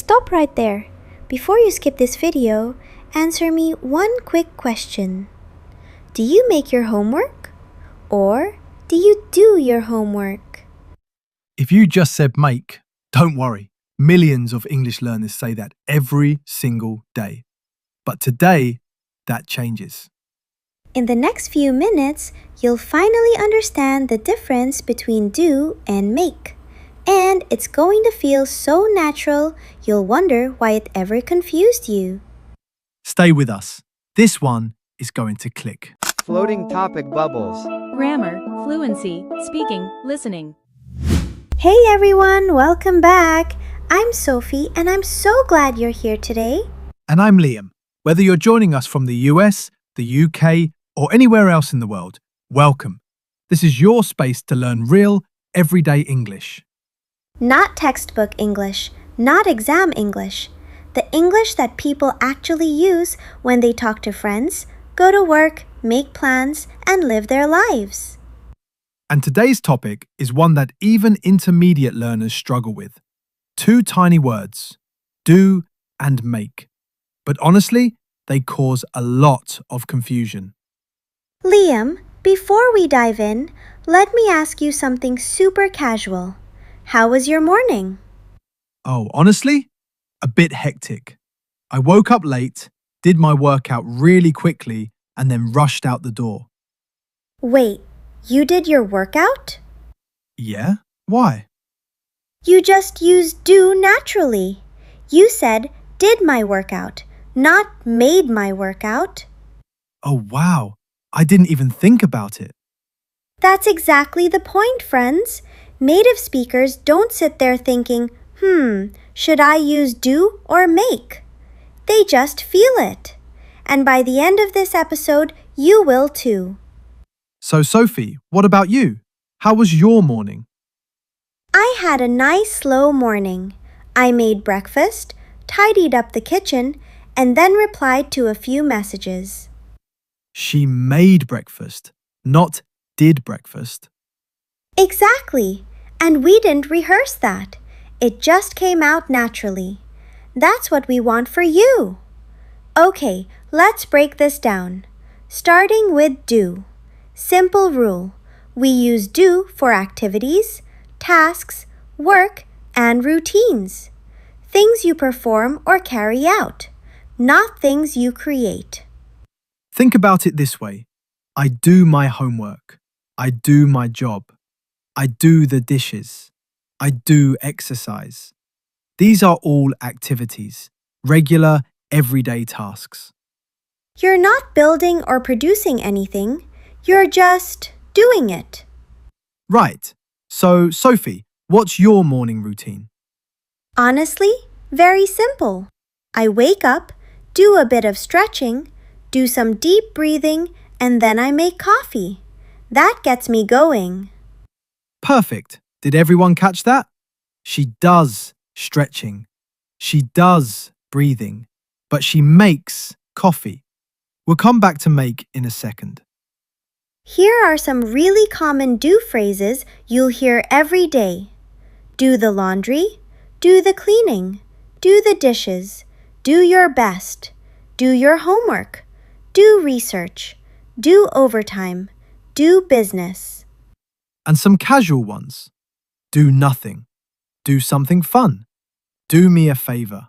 stop right there. Before you skip this video, answer me one quick question. Do you make your homework? Or do you do your homework? If you just said make, don't worry. Millions of English learners say that every single day. But today, that changes. In the next few minutes, you'll finally understand the difference between do and make. And it's going to feel so natural, you'll wonder why it ever confused you. Stay with us. This one is going to click. Floating topic bubbles. Grammar, fluency, speaking, listening. Hey everyone, welcome back. I'm Sophie and I'm so glad you're here today. And I'm Liam. Whether you're joining us from the US, the UK, or anywhere else in the world, welcome. This is your space to learn real, everyday English. Not textbook English, not exam English. The English that people actually use when they talk to friends, go to work, make plans, and live their lives. And today's topic is one that even intermediate learners struggle with. Two tiny words, do and make. But honestly, they cause a lot of confusion. Liam, before we dive in, let me ask you something super casual. How was your morning? Oh, honestly, a bit hectic. I woke up late, did my workout really quickly, and then rushed out the door. Wait, you did your workout? Yeah? Why? You just used do naturally. You said did my workout, not made my workout. Oh, wow. I didn't even think about it. That's exactly the point, friends. Native speakers don't sit there thinking, should I use do or make? They just feel it. And by the end of this episode, you will too. So, Sophie, what about you? How was your morning? I had a nice slow morning. I made breakfast, tidied up the kitchen, and then replied to a few messages. She made breakfast, not did breakfast. Exactly. And we didn't rehearse that. It just came out naturally. That's what we want for you. Okay, let's break this down. Starting with do. Simple rule. We use do for activities, tasks, work, and routines. Things you perform or carry out, not things you create. Think about it this way. I do my homework. I do my job. I do the dishes. I do exercise. These are all activities, regular, everyday tasks. You're not building or producing anything. You're just doing it. Right. So, Sophie, what's your morning routine? Honestly, very simple. I wake up, do a bit of stretching, do some deep breathing, and then I make coffee. That gets me going. Perfect. Did everyone catch that? She does stretching. She does breathing. But she makes coffee. We'll come back to make in a second. Here are some really common do phrases you'll hear every day. Do the laundry, do the cleaning, do the dishes, do your best, do your homework, do research, do overtime, do business. And some casual ones. Do nothing. Do something fun. Do me a favor.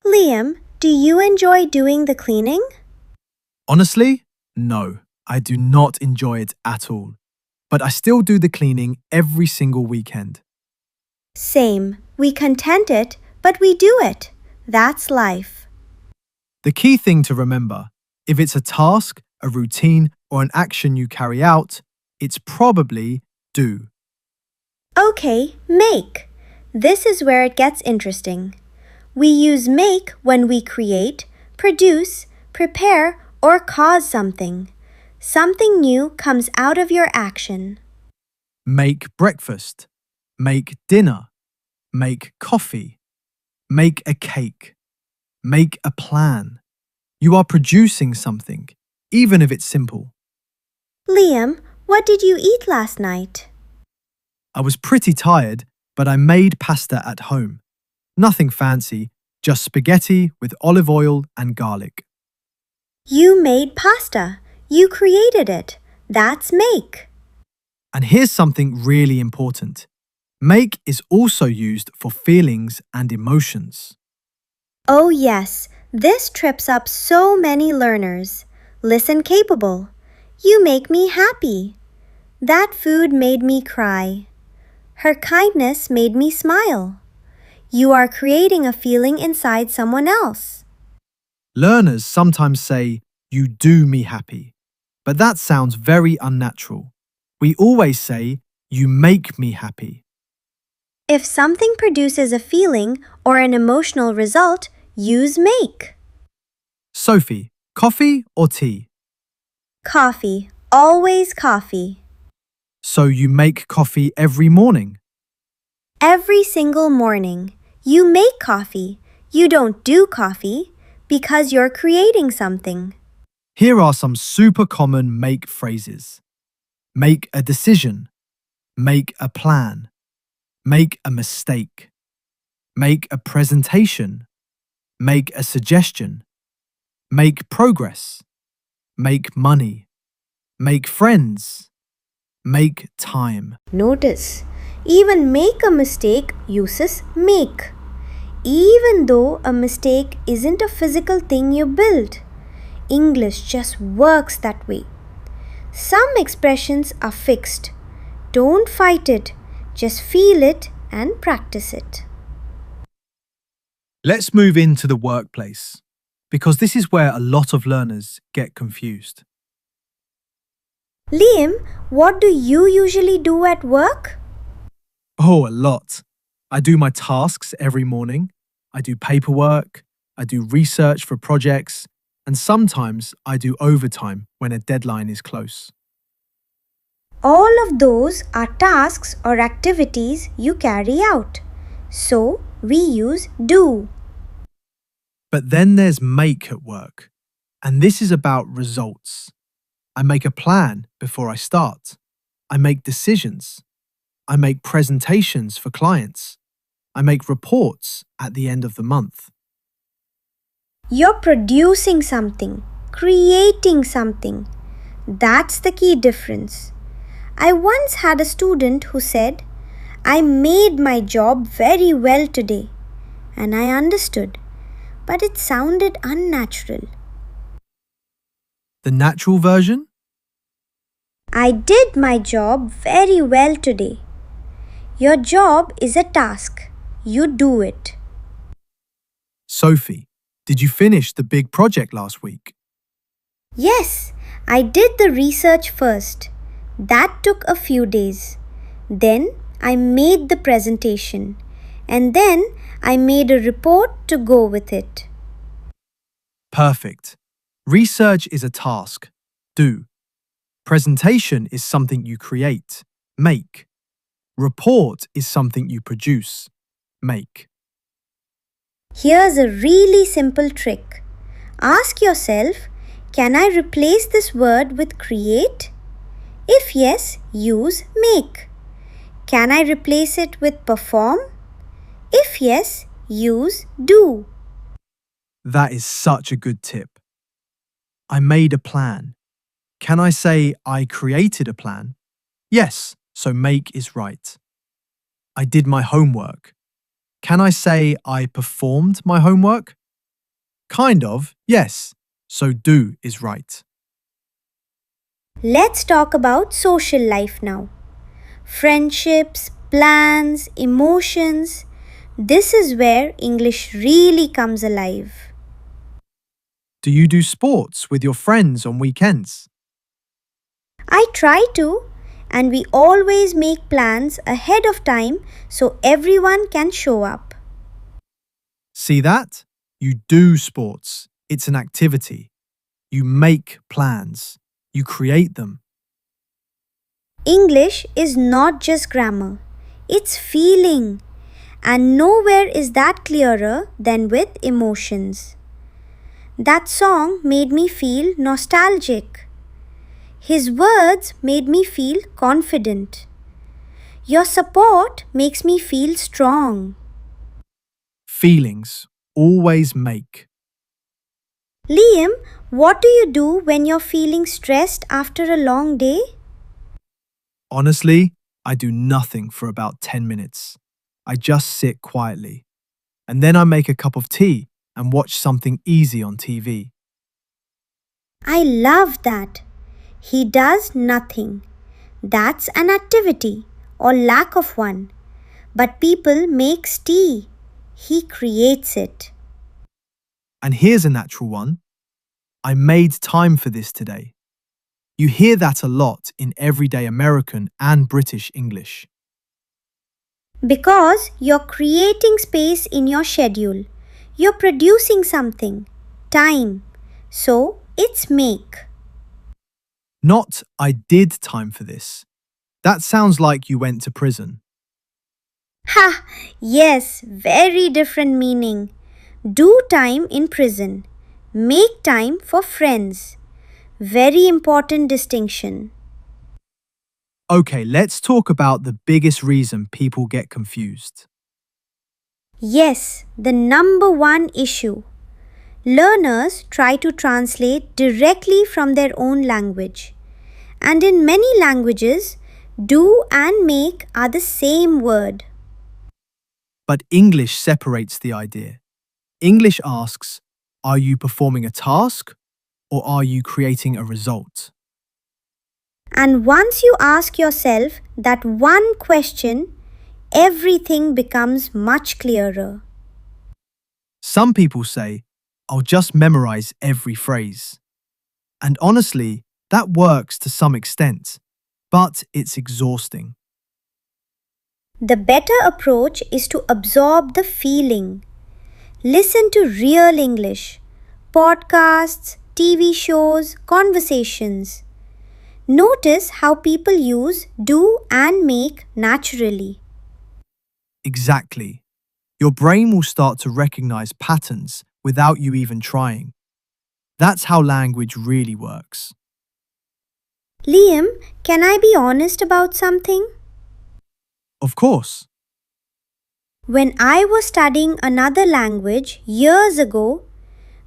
Liam, do you enjoy doing the cleaning? Honestly, no, I do not enjoy it at all. But I still do the cleaning every single weekend. Same. We content it, but we do it. That's life. The key thing to remember, if it's a task, a routine, or an action you carry out, it's probably do. Okay, make. This is where it gets interesting. We use make when we create, produce, prepare, or cause something. Something new comes out of your action. Make breakfast. Make dinner. Make coffee. Make a cake. Make a plan. You are producing something, even if it's simple. Liam, what did you eat last night? I was pretty tired, but I made pasta at home. Nothing fancy, just spaghetti with olive oil and garlic. You made pasta. You created it. That's make. And here's something really important. Make is also used for feelings and emotions. Oh, yes, this trips up so many learners. Listen capable. You make me happy. That food made me cry. Her kindness made me smile. You are creating a feeling inside someone else. Learners sometimes say, "You do me happy," but that sounds very unnatural. We always say, "You make me happy." If something produces a feeling or an emotional result, use make. Sophie, coffee or tea? Coffee. Always coffee. So you make coffee every morning. Every single morning. You make coffee. You don't do coffee because you're creating something. Here are some super common make phrases. Make a decision. Make a plan. Make a mistake. Make a presentation. Make a suggestion. Make progress. Make money. Make friends. Make time. Notice, even make a mistake uses make. Even though a mistake isn't a physical thing you build, English just works that way. Some expressions are fixed. Don't fight it, just feel it and practice it. Let's move into the workplace, because this is where a lot of learners get confused. Liam, what do you usually do at work? Oh, a lot. I do my tasks every morning. I do paperwork. I do research for projects. And sometimes I do overtime when a deadline is close. All of those are tasks or activities you carry out. So we use do. But then there's make at work. And this is about results. I make a plan before I start. I make decisions. I make presentations for clients. I make reports at the end of the month. You're producing something, creating something. That's the key difference. I once had a student who said, I made my job very well today. And I understood, but it sounded unnatural. The natural version? I did my job very well today. Your job is a task. You do it. Sophie, did you finish the big project last week? Yes, I did the research first. That took a few days. Then I made the presentation. And then I made a report to go with it. Perfect. Research is a task. Do. Presentation is something you create. Make. Report is something you produce. Make. Here's a really simple trick. Ask yourself, can I replace this word with create? If yes, use make. Can I replace it with perform? If yes, use do. That is such a good tip. I made a plan. Can I say I created a plan? Yes, so make is right. I did my homework. Can I say I performed my homework? Kind of, yes, so do is right. Let's talk about social life now. Friendships, plans, emotions. This is where English really comes alive. Do you do sports with your friends on weekends? I try to, and we always make plans ahead of time so everyone can show up. See that? You do sports. It's an activity. You make plans. You create them. English is not just grammar, it's feeling. And nowhere is that clearer than with emotions. That song made me feel nostalgic. His words made me feel confident. Your support makes me feel strong. Feelings always make. Liam, what do you do when you're feeling stressed after a long day? Honestly, I do nothing for about 10 minutes. I just sit quietly. And then I make a cup of tea and watch something easy on TV. I love that. He does nothing. That's an activity or lack of one. But people makes tea. He creates it. And here's a natural one. I made time for this today. You hear that a lot in everyday American and British English. Because you're creating space in your schedule. You're producing something. Time. So it's make. Not I did time for this. That sounds like you went to prison. Ha! Yes, very different meaning. Do time in prison. Make time for friends. Very important distinction. Okay, let's talk about the biggest reason people get confused. Yes, the number one issue. Learners try to translate directly from their own language. And in many languages, do and make are the same word. But English separates the idea. English asks, are you performing a task or are you creating a result? And once you ask yourself that one question, everything becomes much clearer. Some people say, I'll just memorize every phrase. And honestly, that works to some extent, but it's exhausting. The better approach is to absorb the feeling. Listen to real English, podcasts, TV shows, conversations. Notice how people use do and make naturally. Exactly. Your brain will start to recognize patterns without you even trying. That's how language really works. Liam, can I be honest about something? Of course. When I was studying another language years ago,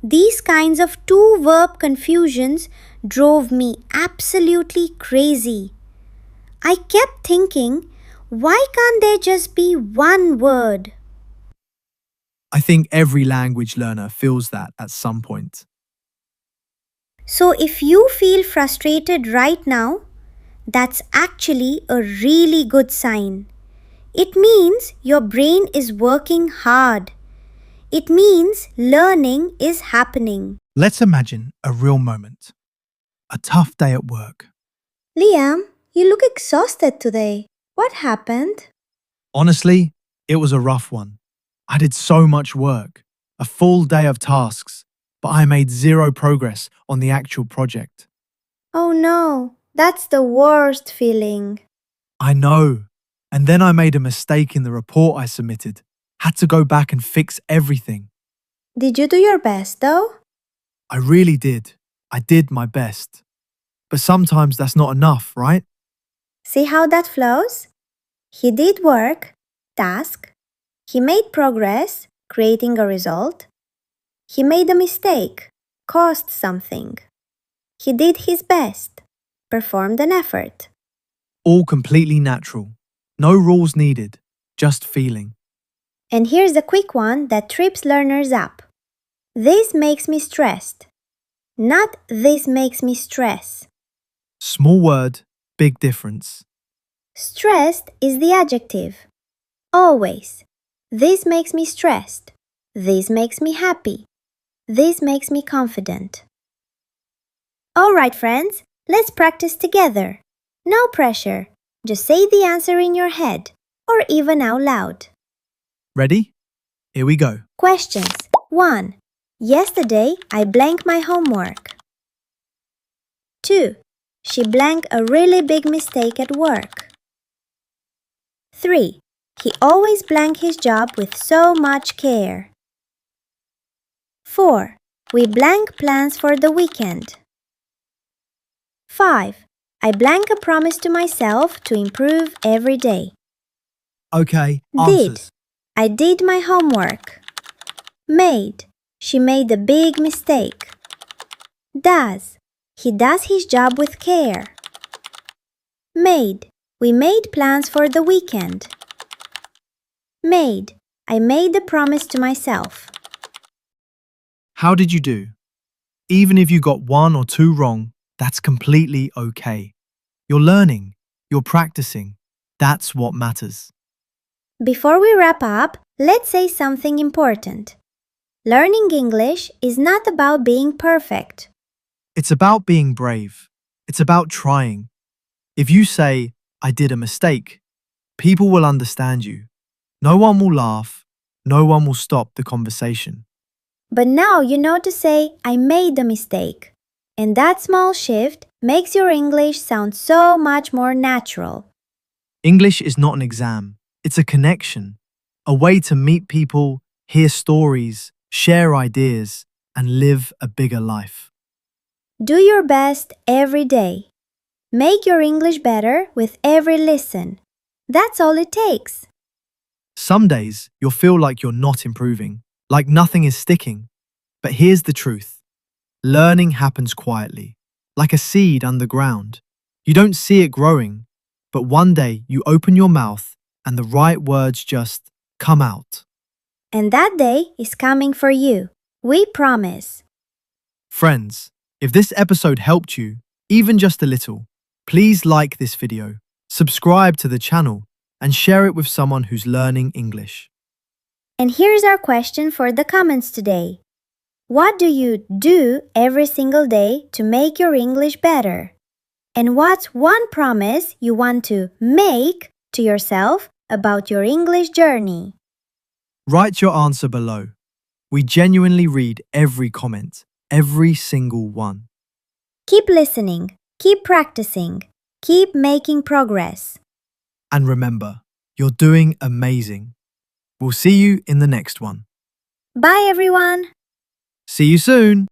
these kinds of two verb confusions drove me absolutely crazy. I kept thinking, why can't there just be one word? I think every language learner feels that at some point. So if you feel frustrated right now, that's actually a really good sign. It means your brain is working hard. It means learning is happening. Let's imagine a real moment. A tough day at work. Liam, you look exhausted today. What happened? Honestly, it was a rough one. I did so much work, a full day of tasks, but I made zero progress on the actual project. Oh no, that's the worst feeling. I know. And then I made a mistake in the report I submitted. Had to go back and fix everything. Did you do your best though? I really did. I did my best. But sometimes that's not enough, right? See how that flows? He did work, task. He made progress, creating a result. He made a mistake, caused something. He did his best, performed an effort. All completely natural. No rules needed, just feeling. And here's a quick one that trips learners up. This makes me stressed. Not this makes me stress. Small word, big difference. Stressed is the adjective. Always. This makes me stressed. This makes me happy. This makes me confident. Alright, friends, let's practice together. No pressure. Just say the answer in your head or even out loud. Ready? Here we go. Questions. 1. Yesterday, I blanked my homework. 2. She blanked a really big mistake at work. 3. He always blanked his job with so much care. 4. We blank plans for the weekend. 5. I blank a promise to myself to improve every day. Okay, Did. answers. I did my homework. Made. She made a big mistake. Does. He does his job with care. Made. We made plans for the weekend. Made. I made a promise to myself. How did you do? Even if you got 1 or 2 wrong, that's completely okay. You're learning, you're practicing. That's what matters. Before we wrap up, let's say something important. Learning English is not about being perfect. It's about being brave. It's about trying. If you say, I did a mistake, people will understand you. No one will laugh. No one will stop the conversation. But now you know to say, I made a mistake. And that small shift makes your English sound so much more natural. English is not an exam. It's a connection, a way to meet people, hear stories, share ideas, and live a bigger life. Do your best every day. Make your English better with every listen. That's all it takes. Some days you'll feel like you're not improving, like nothing is sticking. But here's the truth. Learning happens quietly, like a seed underground. You don't see it growing, but one day you open your mouth and the right words just come out. And that day is coming for you. We promise. Friends, if this episode helped you, even just a little, please like this video, subscribe to the channel, and share it with someone who's learning English. And here's our question for the comments today. What do you do every single day to make your English better? And what's one promise you want to make to yourself about your English journey? Write your answer below. We genuinely read every comment, every single one. Keep listening, keep practicing, keep making progress. And remember, you're doing amazing. We'll see you in the next one. Bye, everyone! See you soon!